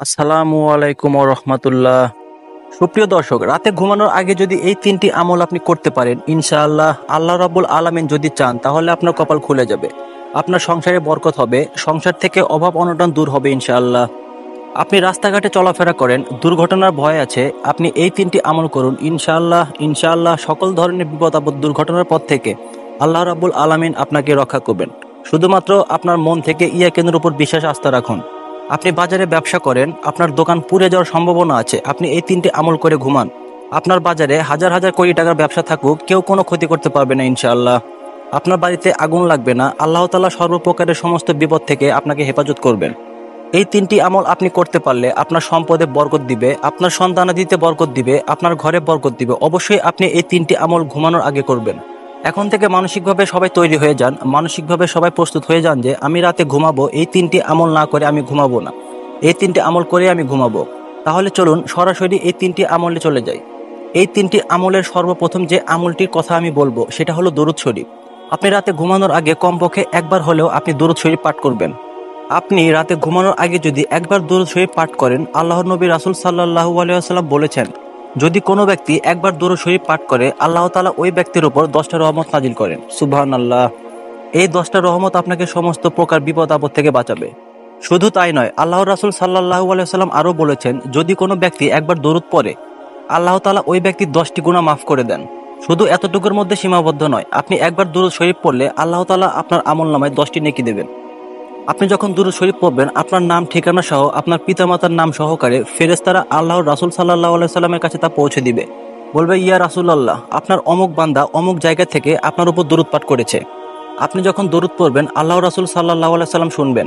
আসসালামু আলাইকুম রহমতুল্লাহ। সুপ্রিয় দর্শক, রাতে ঘুমানোর আগে যদি এই তিনটি আমল আপনি করতে পারেন, ইনশাআল্লাহ আল্লাহ রাব্বুল আলামিন যদি চান তাহলে আপনার কপাল খুলে যাবে। আপনার সংসারে বরকত হবে, সংসার থেকে অভাব অনটন দূর হবে ইনশাআল্লাহ। আপনি রাস্তাঘাটে চলাফেরা করেন, দুর্ঘটনার ভয় আছে, আপনি এই তিনটি আমল করুন, ইনশাআল্লাহ ইনশাআল্লাহ সকল ধরনের বিপদ আপদ দুর্ঘটনার পথ থেকে আল্লাহ রাব্বুল আলামিন আপনাকে রক্ষা করবেন। শুধুমাত্র আপনার মন থেকে ইয়াকিনের উপর বিশ্বাস আস্থা রাখুন। আপনি বাজারে ব্যবসা করেন, আপনার দোকান পুড়ে যাওয়ার সম্ভাবনা আছে, আপনি এই তিনটি আমল করে ঘুমান। আপনার বাজারে হাজার হাজার কোটি টাকার ব্যবসা থাকুক, কেউ কোনো ক্ষতি করতে পারবে না ইনশাআল্লাহ। আপনার বাড়িতে আগুন লাগবে না, আল্লাহ তাআলা সর্বপ্রকারের সমস্ত বিপদ থেকে আপনাকে হেফাজত করবেন। এই তিনটি আমল আপনি করতে পারলে আপনার সম্পদে বরকত দিবে, আপনার সন্তানাদিতে বরকত দিবে, আপনার ঘরে বরকত দিবে। অবশ্যই আপনি এই তিনটি আমল ঘুমানোর আগে করবেন। এখন থেকে মানসিকভাবে সবাই তৈরি হয়ে যান, মানসিকভাবে সবাই প্রস্তুত হয়ে যান যে আমি রাতে ঘুমাবো, এই তিনটি আমল না করে আমি ঘুমাবো না, এই তিনটি আমল করে আমি ঘুমাবো। তাহলে চলুন সরাসরি এই তিনটি আমলে চলে যাই। এই তিনটি আমলের সর্বপ্রথম যে আমলটির কথা আমি বলবো সেটা হলো দরুদ শরীফ। আপনি রাতে ঘুমানোর আগে কমপক্ষে একবার হলেও আপনি দরুদ শরীফ পাঠ করবেন। আপনি রাতে ঘুমানোর আগে যদি একবার দরুদ শরীফ পাঠ করেন, আল্লাহর নবী রাসূল সাল্লাল্লাহু আলাইহি ওয়াসাল্লাম বলেছেন, যদি কোনো ব্যক্তি একবার দরুদ শরীফ পাঠ করে, আল্লাহ তাআলা ওই ব্যক্তির উপর 10টা রহমত নাজিল করেন। সুবহানাল্লাহ। এই 10টা রহমত আপনাকে সমস্ত প্রকার বিপদ আপদ থেকে বাঁচাবে। শুধু তাই নয়, আল্লাহর রাসূল সাল্লাল্লাহু আলাইহি ওয়াসাল্লাম আরও বলেছেন, যদি কোনো ব্যক্তি একবার দরুদ পড়ে, আল্লাহ তাআলা ওই ব্যক্তির 10টি গুনাহ মাফ করে দেন। শুধু এতটুকুর মধ্যে সীমাবদ্ধ নয়, আপনি একবার দরুদ শরীফ পড়লে আল্লাহ তাআলা আপনার আমলনামায় 10টি নেকি দেবেন। আপনি যখন দুরূদ শরীফ পড়বেন, আপনার নাম ঠিকানা সহ আপনার পিতামাতার নাম সহকারে ফেরেশতারা আল্লাহর রাসূল সাল্লাল্লাহু আলাইহি সাল্লামের কাছে তা পৌঁছে দিবে। বলবে, ইয়া রাসূলুল্লাহ, আপনার অমুক বান্দা অমুক জায়গা থেকে আপনার উপর দরুদ পাঠ করেছে। আপনি যখন দরুদ পড়বেন, আল্লাহর রাসূল সাল্লাল্লাহু আলাইহি সাল্লাম শুনবেন।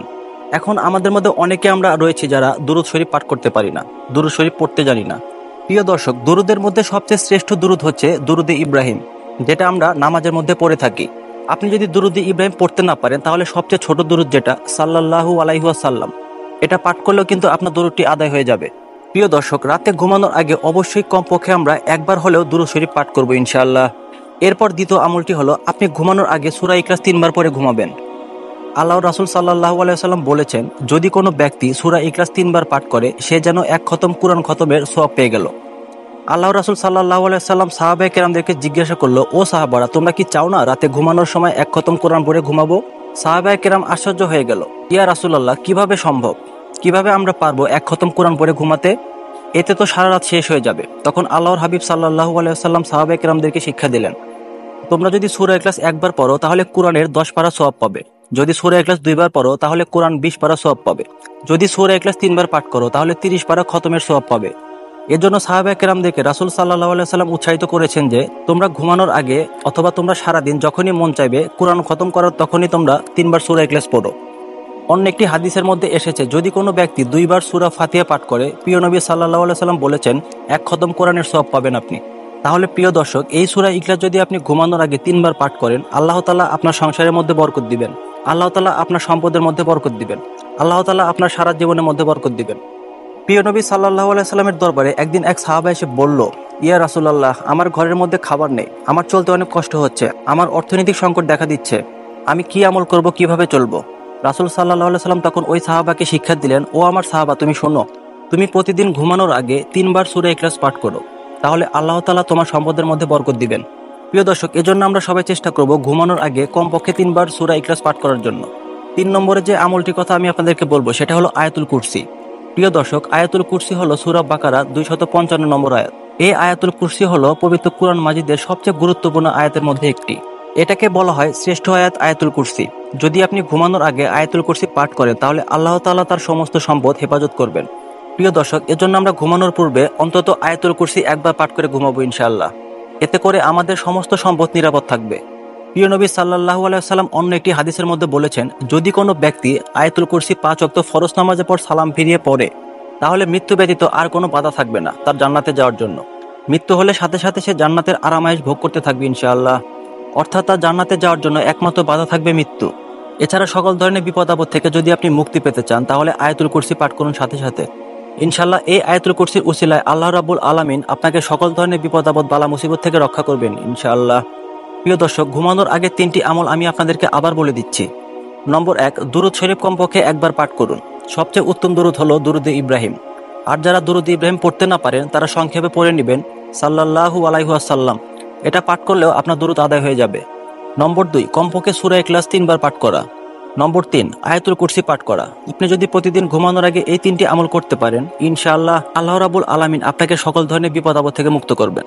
এখন আমাদের মধ্যে অনেকে আমরা রয়েছি যারা দুরূদ শরীফ পাঠ করতে পারি না, দুরূদ শরীফ পড়তে জানি না। প্রিয় দর্শক, দুরুদের মধ্যে সবচেয়ে শ্রেষ্ঠ দুরুদ হচ্ছে দুরুদে ইব্রাহিম, যেটা আমরা নামাজের মধ্যে পড়ে থাকি। আপনি যদি দুরুদে ইব্রাহিম পড়তে না পারেন, তাহলে সবচেয়ে ছোট দুরুদ যেটা সাল্লাল্লাহু আলাইহি ওয়াসাল্লাম, এটা পাঠ করলেও কিন্তু আপনার দুরুদটি আদায় হয়ে যাবে। প্রিয় দর্শক, রাতে ঘুমানোর আগে অবশ্যই কমপক্ষে আমরা একবার হলেও দুরূদ শরীফ পাঠ করব ইনশাআল্লাহ। এরপর দ্বিতীয় আমলটি হলো, আপনি ঘুমানোর আগে সূরা ইখলাস 3বার পরে ঘুমাবেন। আল্লাহর রাসূল সাল্লাল্লাহু আলাইহি ওয়াসাল্লাম বলেছেন, যদি কোনো ব্যক্তি সূরা ইখলাস 3বার পাঠ করে, সে যেন এক খতম কুরআন খতমের সওয়াব পেয়ে গেল। আল্লাহর রাসূল সাল্লাল্লাহু আলাইহি ওয়াসাল্লাম সাহাবায়ে কেরামদেরকে জিজ্ঞাসা করলো, ও সাহাবারা, তোমরা কি চাও না রাতে ঘুমানোর সময় এক খতম কোরআন পড়ে ঘুমাবো? সাহাবায়ে কেরাম আশ্চর্য হয়ে গেল, ইয়া রাসূলুল্লাহ, কিভাবে সম্ভব? কিভাবে আমরা পারবো এক খতম কোরআন পড়ে ঘুমাতে? এতে তো সারা রাত শেষ হয়ে যাবে। তখন আল্লাহর হাবিব সাল্লাল্লাহু আলাইহি ওয়াসাল্লাম সাহাবায়ে কেরামদেরকে শিক্ষা দিলেন, তোমরা যদি সূরা ইখলাস একবার পড়ো তাহলে কোরআনের 10 পারা সওয়াব পাবে, যদি সূরা ইখলাস 2বার পড়ো তাহলে কোরআন 20 পারা সওয়াব পাবে, যদি সূরা ইখলাস 3বার পাঠ করো তাহলে 30 পারা খতমের সওয়াব পাবে। এর জন্য সাহাবায়ে কেরামদেরকে রাসূল সাল্লাল্লাহু আলাইহি ওয়াসাল্লাম উৎসাহিত করেছেন যে, তোমরা ঘুমানোর আগে অথবা তোমরা সারাদিন যখনই মন চাইবে কোরআন খতম করার, তখনই তোমরা 3বার সূরা ইখলাস পড়ো। অন্য একটি হাদিসের মধ্যে এসেছে, যদি কোনো ব্যক্তি 2বার সূরা ফাতিহা পাঠ করে, প্রিয় নবী সাল্লাল্লাহু আলাইহি ওয়াসাল্লাম বলেছেন, এক খতম কোরআনের সওয়াব পাবেন আপনি। তাহলে প্রিয় দর্শক, এই সূরা ইখলাস যদি আপনি ঘুমানোর আগে 3বার পাঠ করেন, আল্লাহ তাআলা আপনার সংসারের মধ্যে বরকত দিবেন, আল্লাহ তাআলা আপনার সম্পদের মধ্যে বরকত দিবেন, আল্লাহ তাআলা আপনার সারা জীবনের মধ্যে বরকত দিবেন। প্রিয় নবী সাল্লাল্লাহু আলাইহি সাল্লামের দরবারে একদিন এক সাহাবা এসে বলল, ইয়া রাসূলুল্লাহ, আমার ঘরের মধ্যে খাবার নেই, আমার চলতে অনেক কষ্ট হচ্ছে, আমার অর্থনৈতিক সংকট দেখা দিচ্ছে, আমি কি আমল করব, কিভাবে চলবো? রাসূল সাল্লাল্লাহু আলাইহি সাল্লাম তখন ওই সাহাবাকে শিক্ষা দিলেন, ও আমার সাহাবা, তুমি শোনো, তুমি প্রতিদিন ঘুমানোর আগে 3বার সূরা ইখলাস পাঠ করো, তাহলে আল্লাহ তাআলা তোমার সম্পদের মধ্যে বরকত দিবেন। প্রিয় দর্শক, এজন্য আমরা সবাই চেষ্টা করব ঘুমানোর আগে কমপক্ষে 3বার সূরা ইখলাস পাঠ করার জন্য। 3 নম্বরে যে আমলটির কথা আমি আপনাদেরকে বলবো সেটা হলো আয়াতুল কুরসি। প্রিয় দর্শক, আয়াতুল কুরসি হলো সূরা বাকারা 255 নম্বর আয়াত। এই আয়াতুল কুরসি হলো পবিত্র কুরআন মাজিদের সবচেয়ে গুরুত্বপূর্ণ আয়াতের মধ্যে একটি। এটাকে বলা হয় শ্রেষ্ঠ আয়াত আয়াতুল কুরসি। যদি আপনি ঘুমানোর আগে আয়াতুল কুরসি পাঠ করেন, তাহলে আল্লাহ তাআলা তার সমস্ত সম্পদ হেফাজত করবেন। প্রিয় দর্শক, এজন্য আমরা ঘুমানোর পূর্বে অন্তত আয়াতুল কুরসি একবার পাঠ করে ঘুমাবো ইনশাআল্লাহ। এতে করে আমাদের সমস্ত সম্পদ নিরাপদ থাকবে। প্রিয় নবী সাল্লাল্লাহু আলাইহি ওয়াসাল্লাম অন্য একটি হাদিসের মধ্যে বলেছেন, যদি কোনো ব্যক্তি আয়াতুল কুরসি 5 ওয়াক্ত ফরজ নামাজের পর সালাম ফিরিয়ে পড়ে, তাহলে মৃত্যু ব্যতীত আর কোনো বাধা থাকবে না তার জান্নাতে যাওয়ার জন্য। মৃত্যু হলে সাথে সাথে সে জান্নাতের আরামায়েশ ভোগ করতে থাকবে ইনশাআল্লাহ। অর্থাৎ তার জান্নাতে যাওয়ার জন্য একমাত্র বাধা থাকবে মৃত্যু। এছাড়া সকল ধরনের বিপদ আপদ থেকে যদি আপনি মুক্তি পেতে চান, তাহলে আয়াতুল কুরসি পাঠ করুন সাথে সাথে। ইনশাআল্লাহ এই আয়াতুল কুরসির উসিলায় আল্লাহ রাব্বুল আলামিন আপনাকে সকল ধরনের বিপদ আপদ বালা মুসিবত থেকে রক্ষা করবেন ইনশাআল্লাহ। প্রিয় দর্শক, ঘুমানোর আগে 3টি আমল আমি আপনাদেরকে আবার বলে দিচ্ছি। নম্বর 1, দুরূদ শরীফ কমপক্ষে একবার পাঠ করুন। সবচেয়ে উত্তম দরুদ হলো দুরুদে ইব্রাহিম। আর যারা দুরুদে ইব্রাহিম পড়তে না পারেন তারা সংক্ষেপে পড়ে নেবেন সাল্লাল্লাহু আলাইহি ওয়াসাল্লাম। এটা পাঠ করলেও আপনার দরুদ আদায় হয়ে যাবে। নম্বর 2, কমপক্ষে সূরা ইখলাস 3 বার পাঠ করা। নম্বর 3, আয়াতুল কুরসি পাঠ করা। আপনি যদি প্রতিদিন ঘুমানোর আগে এই 3টি আমল করতে পারেন, ইনশাআল্লাহ আল্লাহ রাব্বুল আলামিন আপনাকে সকল ধরনের বিপদ আপদ থেকে মুক্ত করবেন।